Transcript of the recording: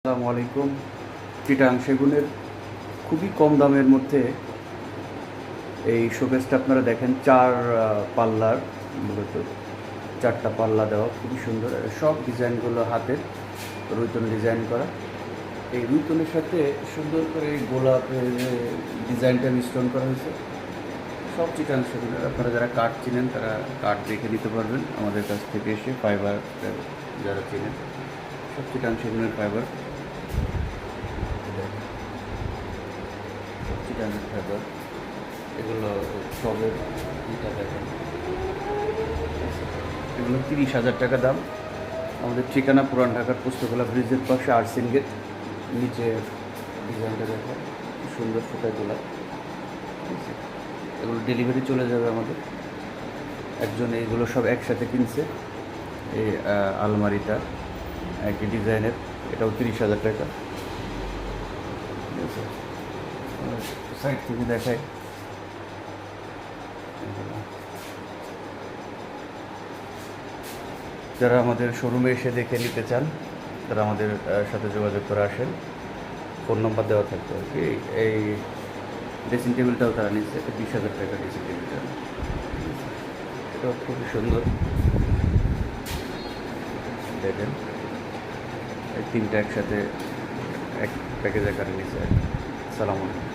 আসসালামু আলাইকুম। চিটাং সেগুনের খুবই কম দামের মধ্যে এই শোকেসটা আপনারা দেখেন, পাল্লার, মূলত 4টা পাল্লা দেওয়া, খুবই সুন্দর। সব ডিজাইনগুলো হাতের রুইতন ডিজাইন করা। এই রুইতনের সাথে সুন্দর করে গোলাপের ডিজাইনটা মিশ্রণ করা হয়েছে। সব চিটাং সেগুনের, আপনারা যারা কাঠ চিনেন তারা কাঠ দেখে নিতে পারবেন আমাদের কাছ থেকে এসে। ফাইবার যারা চিনেন, সব চিটাং সেগুনের ফাইবার, চিটাংয়ের ফাইবার, এগুলো সবের ইটা দেখেন। এগুলো 30,000 টাকা দাম। আমাদের ঠিকানা পুরান ঢাকার পুস্তকলা ব্রিজের পাশে আর্সিন গেট। নিচে ডিজাইনটা দেখেন, সুন্দর ফুটায় তোলা। ঠিক আছে, এগুলো ডেলিভারি চলে যাবে আমাদের। একজন এইগুলো সব একসাথে কিনছে। এই আলমারিটা একই ডিজাইনের, এটাও 30,000 টাকা। ঠিক আছে, সাইড থেকে দেখায়। যারা আমাদের শোরুমে এসে দেখে নিতে চান তারা আমাদের সাথে যোগাযোগ করে আসেন। ফোন নম্বর দেওয়া থাকবে আর কি। এই ড্রেসিং টেবিলটাও তারা নিচ্ছে, 20,000 টাকা ড্রেসিং টেবিলটা। এটাও খুবই সুন্দর, দেখেন। এই 3টা একসাথে এক প্যাকেজ আকারে নিচ্ছে। সালাম আলাইকুম।